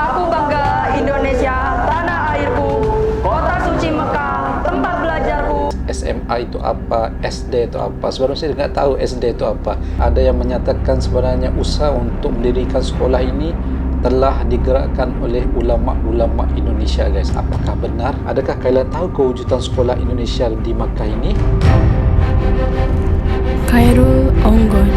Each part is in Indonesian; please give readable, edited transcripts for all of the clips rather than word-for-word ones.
Aku bangga Indonesia, tanah airku, kota suci Mekah, tempat belajarku. SMA itu apa, SD itu apa. Sebenarnya saya tidak tahu SD itu apa. Ada yang menyatakan sebenarnya usaha untuk mendirikan sekolah ini telah digerakkan oleh ulama-ulama Indonesia, guys. Apakah benar? Adakah kalian tahu kewujudan sekolah Indonesia di Makkah ini? Khairul Onggon.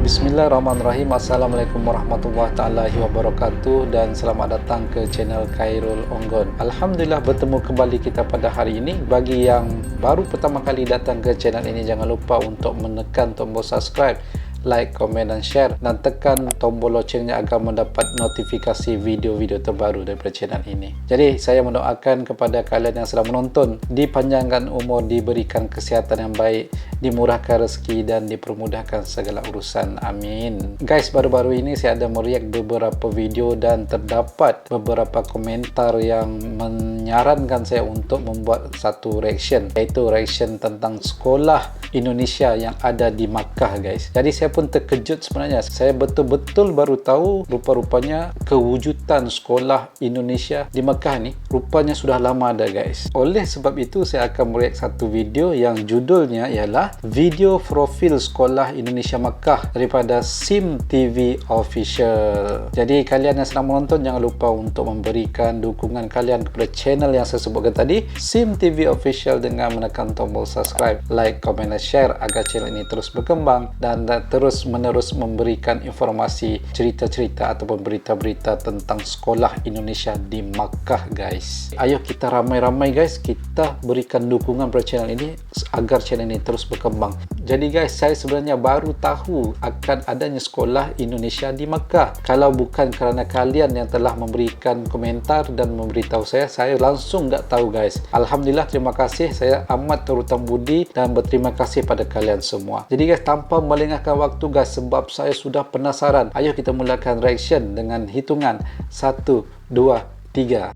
Bismillahirrahmanirrahim. Assalamualaikum warahmatullahi wabarakatuh dan selamat datang ke channel Khairul Onggon. Alhamdulillah bertemu kembali kita pada hari ini. Bagi yang baru pertama kali datang ke channel ini, jangan lupa untuk menekan tombol subscribe, like, komen dan share, dan tekan tombol loncengnya agar mendapat notifikasi video-video terbaru daripada channel ini. Jadi saya mendoakan kepada kalian yang sedang menonton, dipanjangkan umur, diberikan kesihatan yang baik, dimurahkan rezeki dan dipermudahkan segala urusan. Amin. Guys, baru-baru ini saya ada mereact beberapa video dan terdapat beberapa komentar yang menyarankan saya untuk membuat satu reaction, iaitu reaction tentang sekolah Indonesia yang ada di Makkah, guys. Jadi saya pun terkejut sebenarnya. Saya betul-betul baru tahu rupa-rupanya kewujudan sekolah Indonesia di Makkah ni rupanya sudah lama ada, guys. Oleh sebab itu saya akan mereact satu video yang judulnya ialah video profil sekolah Indonesia Makkah daripada SIM TV Official. Jadi kalian yang sedang menonton, jangan lupa untuk memberikan dukungan kalian kepada channel yang saya sebutkan tadi, SIM TV Official, dengan menekan tombol subscribe, like, komen dan share agar channel ini terus berkembang dan terus menerus memberikan informasi, cerita-cerita ataupun berita-berita tentang sekolah Indonesia di Makkah, guys. Ayo kita ramai-ramai, guys, kita berikan dukungan pada channel ini agar channel ini terus berkembang. Jadi guys, saya sebenarnya baru tahu akan adanya sekolah Indonesia di Makkah. Kalau bukan kerana kalian yang telah memberikan komentar dan memberitahu saya langsung tak tahu, guys. Alhamdulillah, terima kasih. Saya amat terhutang budi dan berterima kasih pada kalian semua. Jadi guys, tanpa melengahkan waktu, guys, sebab saya sudah penasaran, ayo kita mulakan reaction dengan hitungan 1, 2, 3.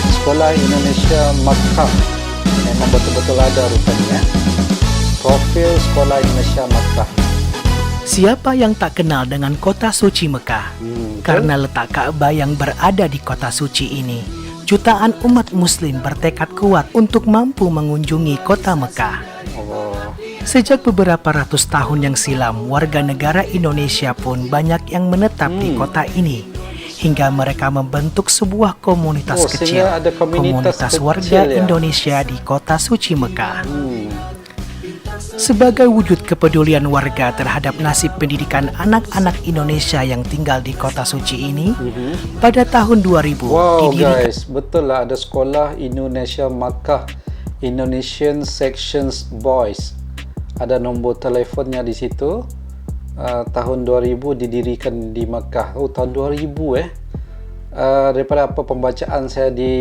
Sekolah Indonesia Makkah memang betul-betul ada rupanya. Profil sekolah Indonesia Makkah. Siapa yang tak kenal dengan kota suci Mekah? Karena letak Ka'bah yang berada di kota suci ini, jutaan umat muslim bertekad kuat untuk mampu mengunjungi kota Mekah. Sejak beberapa ratus tahun yang silam, warga negara Indonesia pun banyak yang menetap di kota ini, hingga mereka membentuk sebuah komunitas kecil, komunitas warga Indonesia di kota suci Mekah. Sebagai wujud kepedulian warga terhadap nasib pendidikan anak-anak Indonesia yang tinggal di kota suci ini, pada tahun 2000 didirikan. Guys, betul lah ada sekolah Indonesia Makkah, Indonesian Sections Boys. Ada nombor telefonnya di situ. Tahun 2000 didirikan di Makkah. Tahun 2000 daripada apa pembacaan saya di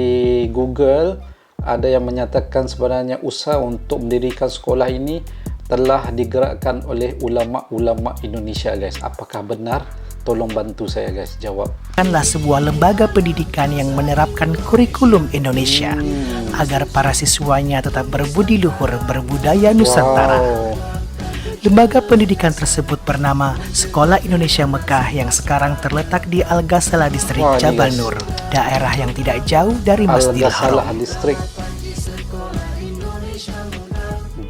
Google, ada yang menyatakan sebenarnya usaha untuk mendirikan sekolah ini telah digerakkan oleh ulama-ulama Indonesia, guys. Apakah benar? Tolong bantu saya, guys, jawab. Bukanlah sebuah lembaga pendidikan yang menerapkan kurikulum Indonesia agar para siswanya tetap berbudi luhur, berbudaya Nusantara. Lembaga pendidikan tersebut bernama Sekolah Indonesia Mekah yang sekarang terletak di Al-Ghazala Distrik Jabal Nur, daerah yang tidak jauh dari Masjidil Haram.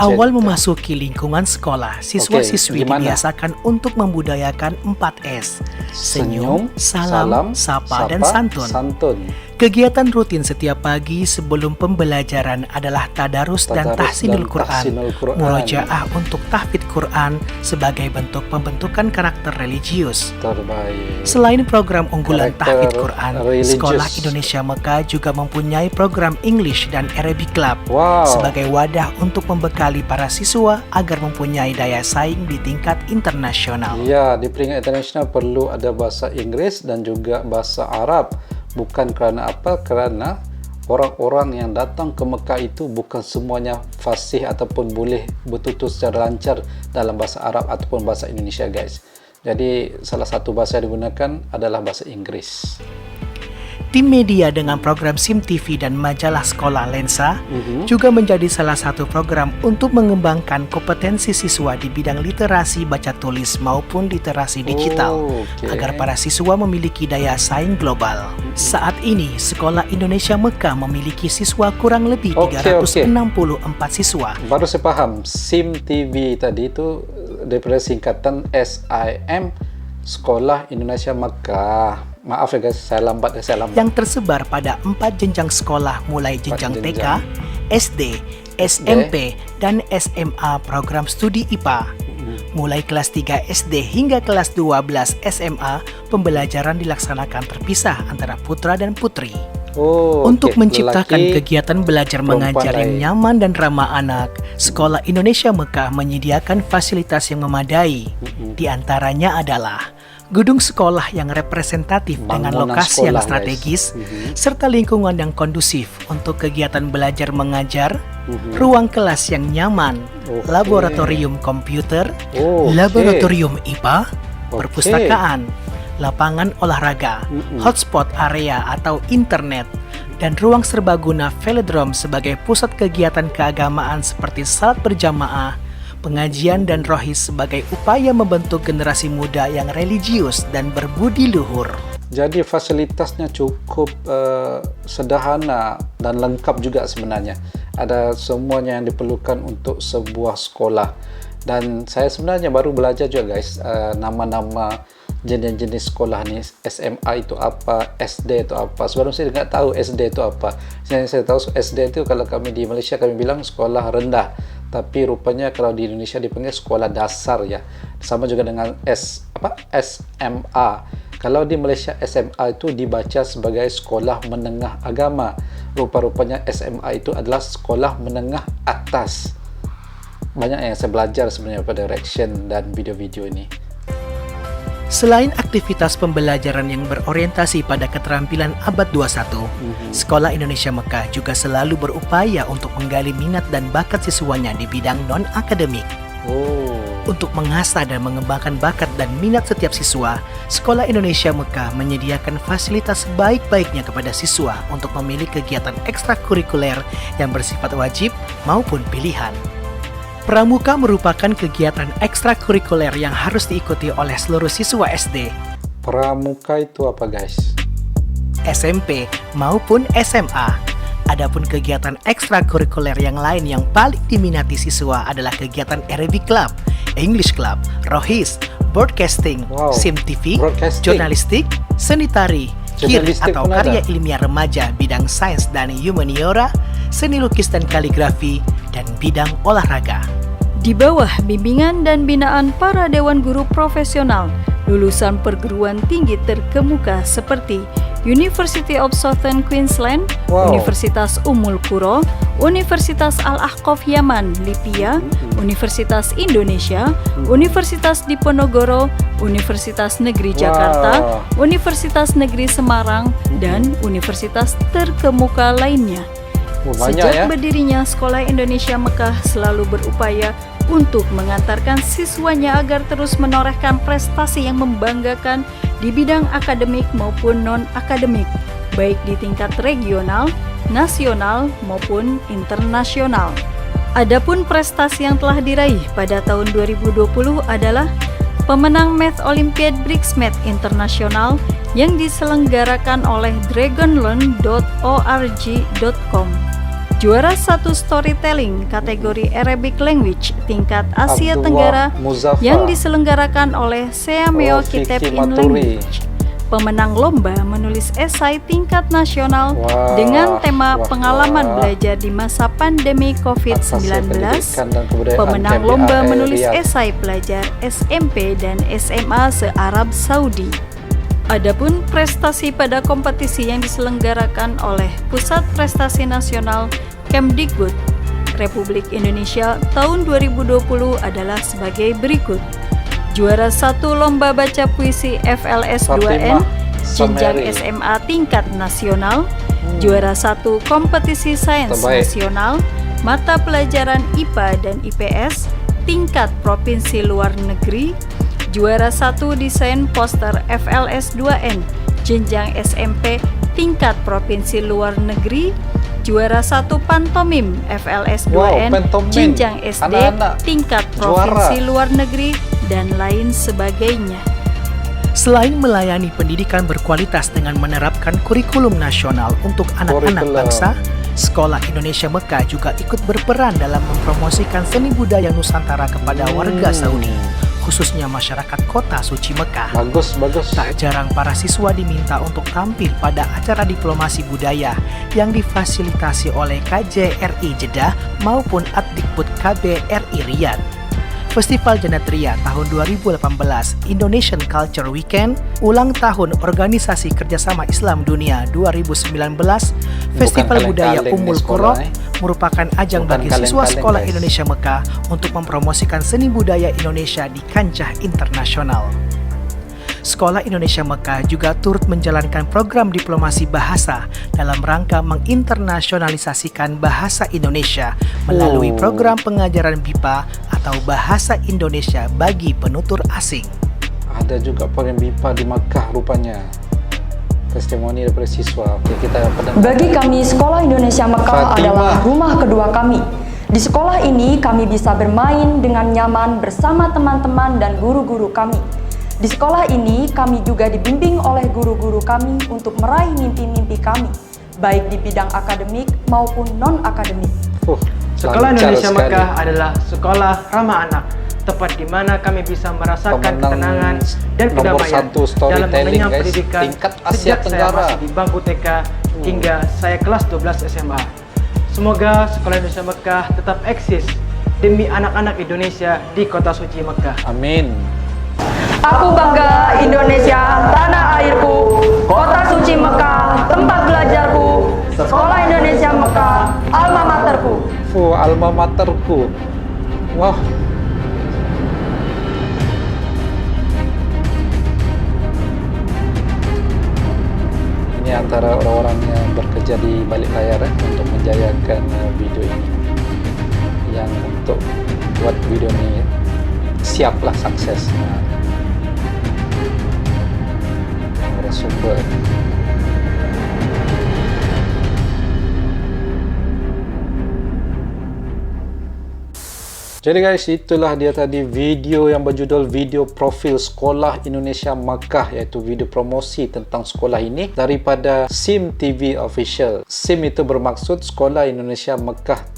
Awal memasuki lingkungan sekolah, siswa-siswi dibiasakan untuk membudayakan 4S: senyum, salam, sapa, dan santun. Kegiatan rutin setiap pagi sebelum pembelajaran adalah tadarus dan tahsinul Quran, murojaah untuk tahfidz Quran sebagai bentuk pembentukan karakter religius. Selain program unggulan tahfidz Quran, Sekolah Indonesia Mekah juga mempunyai program English dan Arabic Club sebagai wadah untuk membekali para siswa agar mempunyai daya saing di tingkat internasional. Ya, di peringkat internasional perlu ada bahasa Inggris dan juga bahasa Arab. Bukan kerana apa? Kerana orang-orang yang datang ke Mekah itu bukan semuanya fasih ataupun boleh bertutur secara lancar dalam bahasa Arab ataupun bahasa Indonesia, guys. Jadi salah satu bahasa yang digunakan adalah bahasa Inggris. Tim media dengan program SIM TV dan majalah sekolah Lensa juga menjadi salah satu program untuk mengembangkan kompetensi siswa di bidang literasi baca tulis maupun literasi digital agar para siswa memiliki daya saing global. Saat ini, Sekolah Indonesia Mekah memiliki siswa kurang lebih 364 siswa. Baru saya paham, SIM TV tadi itu daripada singkatan SIM, Sekolah Indonesia Mekah. Maaf ya guys, saya lambat. Yang tersebar pada 4 jenjang sekolah mulai jenjang TK, SD, SMP, dan SMA program studi IPA. Mulai kelas 3 SD hingga kelas 12 SMA, pembelajaran dilaksanakan terpisah antara putra dan putri. Untuk menciptakan kegiatan belajar mengajar yang nyaman dan ramah anak, Sekolah Indonesia Mekah menyediakan fasilitas yang memadai. Di antaranya adalah gedung sekolah yang representatif dengan lokasi yang strategis, serta lingkungan yang kondusif untuk kegiatan belajar mengajar, ruang kelas yang nyaman, laboratorium komputer, laboratorium IPA, perpustakaan, lapangan olahraga, hotspot area atau internet, dan ruang serbaguna velodrome sebagai pusat kegiatan keagamaan seperti salat berjamaah, pengajian dan rohis sebagai upaya membentuk generasi muda yang religius dan berbudi luhur. Jadi fasilitasnya cukup sederhana dan lengkap juga sebenarnya. Ada semuanya yang diperlukan untuk sebuah sekolah. Dan saya sebenarnya baru belajar juga guys, nama-nama jenis-jenis sekolah ni. SMA itu apa, SD itu apa. Sebelum saya tidak tahu SD itu apa. Saya tahu SD itu kalau kami di Malaysia kami bilang sekolah rendah. Tapi rupanya kalau di Indonesia dipanggil sekolah dasar ya. Sama juga dengan SMA. Kalau di Malaysia SMA itu dibaca sebagai sekolah menengah agama. Rupa-rupanya SMA itu adalah sekolah menengah atas. Banyak yang saya belajar sebenarnya pada reaction dan video-video ini. Selain aktivitas pembelajaran yang berorientasi pada keterampilan abad 21, Sekolah Indonesia Mekah juga selalu berupaya untuk menggali minat dan bakat siswanya di bidang non-akademik. Untuk mengasah dan mengembangkan bakat dan minat setiap siswa, Sekolah Indonesia Mekah menyediakan fasilitas sebaik-baiknya kepada siswa untuk memilih kegiatan ekstrakurikuler yang bersifat wajib maupun pilihan. Pramuka merupakan kegiatan ekstrakurikuler yang harus diikuti oleh seluruh siswa SD, Pramuka itu apa guys? SMP, maupun SMA. Adapun kegiatan ekstrakurikuler yang lain yang paling diminati siswa adalah kegiatan Arabic Club, English Club, Rohis, Broadcasting, SIM TV, Jurnalistik, Seni Tari, KIR atau Karya Ilmiah Remaja bidang sains dan humaniora, seni lukis dan kaligrafi, dan bidang olahraga. Di bawah bimbingan dan binaan para dewan guru profesional, lulusan perguruan tinggi terkemuka seperti University of Southern Queensland, Universitas Ummul Qura, Universitas Al-Ahqaf Yaman, Lipia, Universitas Indonesia, Universitas Diponegoro, Universitas Negeri Jakarta, Universitas Negeri Semarang, dan universitas terkemuka lainnya. Sejak berdirinya Sekolah Indonesia Mekah selalu berupaya untuk mengantarkan siswanya agar terus menorehkan prestasi yang membanggakan di bidang akademik maupun non-akademik, baik di tingkat regional, nasional, maupun internasional. Adapun prestasi yang telah diraih pada tahun 2020 adalah pemenang Math Olympiad BRICS-Math Internasional yang diselenggarakan oleh dragonlearn.org.com. Juara 1 storytelling kategori Arabic Language tingkat Asia Tenggara yang diselenggarakan oleh Seameo Kitab in Language. Pemenang lomba menulis esai tingkat nasional dengan tema pengalaman belajar di masa pandemi COVID-19. Pemenang lomba menulis esai pelajar SMP dan SMA se-Arab Saudi. Adapun prestasi pada kompetisi yang diselenggarakan oleh Pusat Prestasi Nasional Kemdikbud Republik Indonesia tahun 2020 adalah sebagai berikut. Juara 1 Lomba Baca Puisi FLS 2N jenjang SMA tingkat nasional. Juara 1 Kompetisi Sains Nasional Mata Pelajaran IPA dan IPS tingkat Provinsi Luar Negeri. Juara 1 Desain Poster FLS 2N jenjang SMP tingkat provinsi luar negeri, juara 1 pantomim FLS 2N, pantomim. jenjang SD Anak-anak tingkat juara. provinsi luar negeri, dan lain sebagainya. Selain melayani pendidikan berkualitas dengan menerapkan kurikulum nasional untuk anak-anak Kurikulum. bangsa, Sekolah Indonesia Mekah juga ikut berperan dalam mempromosikan seni budaya Nusantara kepada warga Saudi, khususnya masyarakat kota suci Mekah. Bagus. Tak jarang para siswa diminta untuk tampil pada acara diplomasi budaya yang difasilitasi oleh KJRI Jeddah maupun Adikbud KBRI Riyadh. Festival Janatria tahun 2018 Indonesian Culture Weekend, ulang tahun Organisasi Kerjasama Islam Dunia 2019, Festival Budaya kaleng-kaleng Ummul di sekolah, Qura merupakan ajang Bukan bagi siswa kaleng-kaleng, Sekolah guys. Indonesia Mekah untuk mempromosikan seni budaya Indonesia di kancah internasional. Sekolah Indonesia Mekah juga turut menjalankan program diplomasi bahasa dalam rangka menginternasionalisasikan bahasa Indonesia melalui program pengajaran BIPA atau Bahasa Indonesia bagi penutur asing. Ada juga program BIPA di Makkah rupanya. Testimoni daripada siswa. Oke, kita pendengar. Bagi kami, Sekolah Indonesia Mekah Fatimah. adalah rumah kedua kami. Di sekolah ini, kami bisa bermain dengan nyaman bersama teman-teman dan guru-guru kami. Di sekolah ini, kami juga dibimbing oleh guru-guru kami untuk meraih mimpi-mimpi kami, baik di bidang akademik maupun non-akademik. Sekolah lancar Indonesia sekali. Mekah adalah sekolah ramah anak, tempat di mana kami bisa merasakan Pemenang ketenangan dan nomor kedamaian 1 storytelling, dalam mengenyam guys. pendidikan Tingkat Asia sejak saya Tenggara. masih di bangku TK hingga saya kelas 12 SMA. Semoga Sekolah Indonesia Mekah tetap eksis demi anak-anak Indonesia di kota suci Mekah. Amin. Aku bangga Indonesia, tanah airku, kota suci Mekah, tempat belajarku, Sekolah Indonesia Mekah, alma materku. Alma materku. Wah. Ini antara orang-orang yang bekerja di balik layar untuk menjayakan video ini. Yang untuk buat video ini siaplah sukses. Sumber. Jadi guys, itulah dia tadi video yang berjudul video profil Sekolah Indonesia Makkah, iaitu video promosi tentang sekolah ini daripada SIM TV Official. SIM itu bermaksud Sekolah Indonesia Makkah.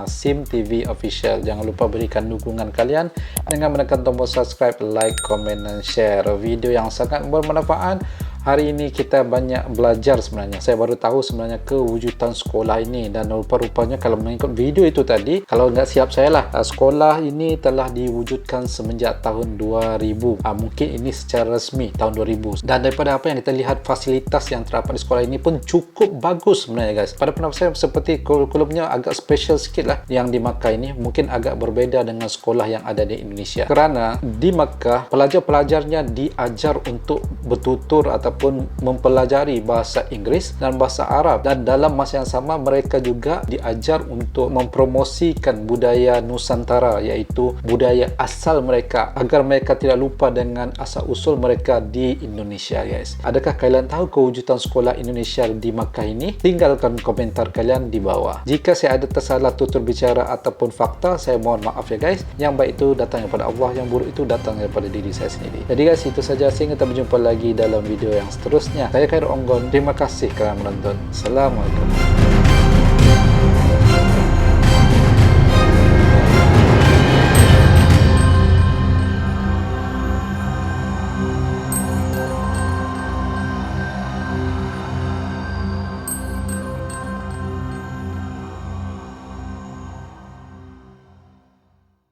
SIM TV Official. Jangan lupa berikan dukungan kalian dengan menekan tombol subscribe, like, komen, dan share. Video yang sangat bermanfaat. Hari ini kita banyak belajar sebenarnya. Saya baru tahu sebenarnya kewujudan sekolah ini, dan rupa-rupanya kalau mengikut video itu tadi, kalau nggak siap saya lah, sekolah ini telah diwujudkan semenjak tahun 2000. Mungkin ini secara resmi tahun 2000. Dan daripada apa yang kita lihat, fasilitas yang terdapat di sekolah ini pun cukup bagus sebenarnya guys. Pada pendapat saya, seperti kurikulumnya agak special sikit lah yang di Makkah ini, mungkin agak berbeza dengan sekolah yang ada di Indonesia. Kerana di Makkah, pelajar-pelajarnya diajar untuk bertutur ataupun mempelajari bahasa Inggeris dan bahasa Arab, dan dalam masa yang sama mereka juga diajar untuk mempromosikan budaya Nusantara, iaitu budaya asal mereka, agar mereka tidak lupa dengan asal usul mereka di Indonesia guys. Adakah kalian tahu kewujudan sekolah Indonesia di Makkah ini? Tinggalkan komentar kalian di bawah. Jika saya ada tersalah tutur bicara ataupun fakta, saya mohon maaf ya guys. Yang baik itu datang daripada Allah, yang buruk itu datang daripada diri saya sendiri. Jadi guys, itu saja. Sehingga kita berjumpa lagi dalam video yang seterusnya. Saya Khairul Onggon. Terima kasih kerana menonton. Assalamualaikum.